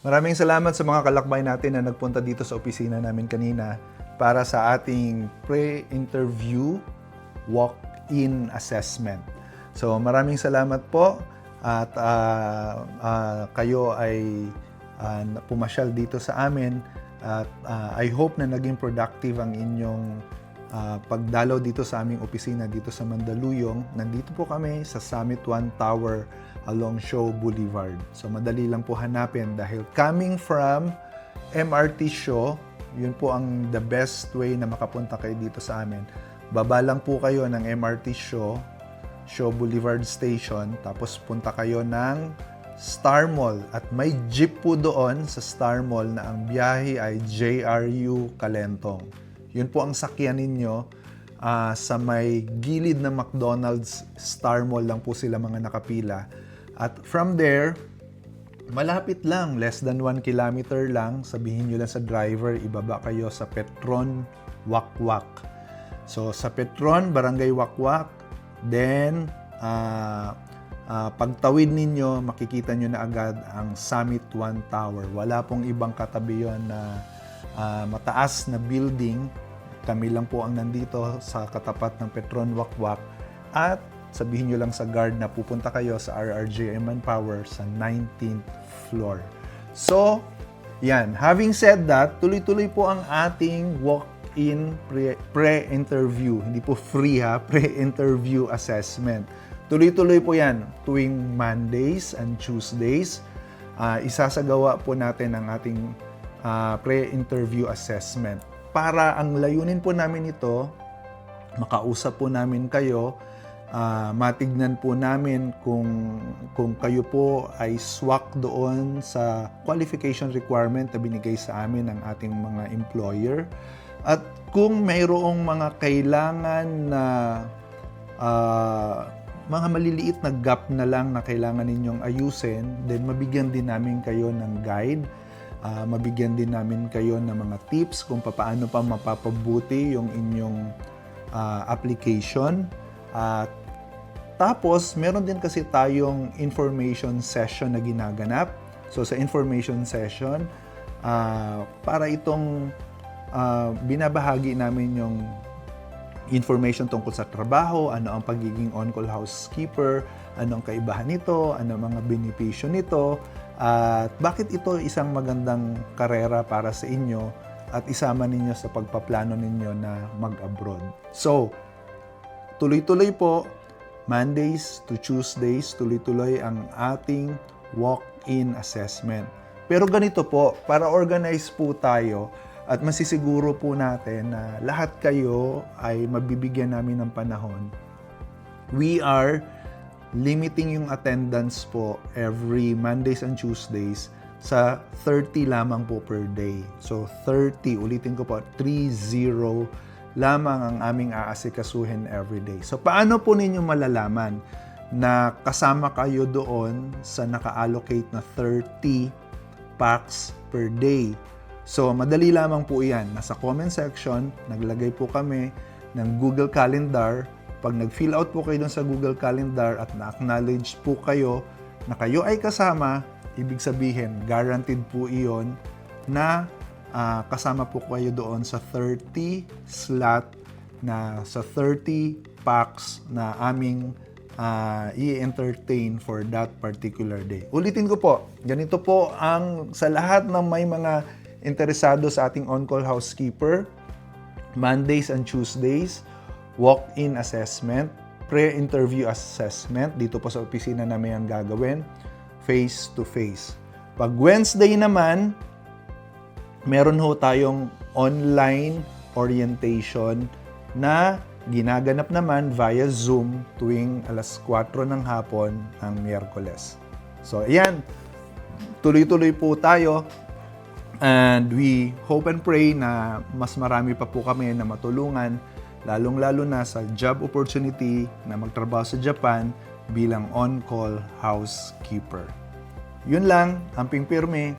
Maraming salamat sa mga kalakbay natin na nagpunta dito sa opisina namin kanina para sa ating pre-interview walk-in assessment. So maraming salamat po at kayo ay pumasyal dito sa amin at I hope na naging productive ang inyong pagdalaw dito sa aming opisina dito sa Mandaluyong. Nandito po kami sa Summit 1 Tower along Shaw Boulevard. So madali lang po hanapin dahil coming from MRT Shaw, yun po ang the best way na makapunta kayo dito sa amin. Baba lang po kayo ng MRT Shaw Boulevard Station, tapos punta kayo ng Star Mall at may jeep po doon sa Star Mall na ang biyahe ay JRU Calentong. Yun po ang sakyan ninyo. Sa may gilid ng McDonald's Star Mall lang po sila mga nakapila. At from there, malapit lang, less than 1 kilometer lang, sabihin nyo lang sa driver, ibaba kayo sa Petron Wakwak. So sa Petron, Barangay Wakwak, then pagtawid ninyo, makikita nyo na agad ang Summit 1 Tower. Wala pong ibang katabi yun na mataas na building. Kami lang po ang nandito sa katapat ng Petron Wakwak at sabihin nyo lang sa guard na pupunta kayo sa RRJ Manpower sa 19th floor. So, yan. Having said that, tuloy-tuloy po ang ating walk-in pre-interview. Hindi po free ha, pre-interview assessment. Tuloy-tuloy po yan tuwing Mondays and Tuesdays. Isasagawa po natin ang ating pre-interview assessment. Para ang layunin po namin ito, makausap po namin kayo, matignan po namin kung kayo po ay swak doon sa qualification requirement na binigay sa amin ng ating mga employer. At kung mayroong mga kailangan na mga maliliit na gap na lang na kailangan ninyong ayusin, then mabigyan din namin kayo ng guide. Mabigyan din namin kayo ng mga tips kung paano pa mapapabuti yung inyong application. Tapos, meron din kasi tayong information session na ginaganap. So, sa information session, para itong binabahagi namin yung information tungkol sa trabaho, ano ang pagiging on-call housekeeper, ano ang kaibahan nito, ano ang mga benepisyo nito, at bakit ito isang magandang karera para sa inyo at isama ninyo sa pagpaplano ninyo na mag-abroad. So, tuloy-tuloy po, Mondays to Tuesdays, tuloy-tuloy ang ating walk-in assessment. Pero ganito po, para organize po tayo at masisiguro po natin na lahat kayo ay mabibigyan namin ng panahon, we are limiting yung attendance po every Mondays and Tuesdays sa 30 lamang po per day. So 30, ulitin ko po, 30 lamang ang aming aasikasuhin every day. So paano po ninyo malalaman na kasama kayo doon sa naka-allocate na 30 packs per day? So madali lamang po yan. Nasa comment section, naglagay po kami ng Google Calendar. Pag nag-fill out po kayo doon sa Google Calendar at na-acknowledge po kayo na kayo ay kasama, ibig sabihin, guaranteed po iyon na kasama po kayo doon sa 30 slot na sa 30 packs na aming i-entertain for that particular day. Ulitin ko po, ganito po ang sa lahat ng may mga interesado sa ating on-call housekeeper, Mondays and Tuesdays, walk-in assessment, pre-interview assessment, dito po sa opisina namin ang gagawin, face-to-face. Pag Wednesday naman, meron ho tayong online orientation na ginaganap naman via Zoom tuwing alas 4 ng hapon ng Miyerkules. So, ayan. Tuloy-tuloy po tayo. And we hope and pray na mas marami pa po kami na matulungan, lalong-lalo na sa job opportunity na magtrabaho sa Japan bilang on-call housekeeper. Yun lang, amping pirme.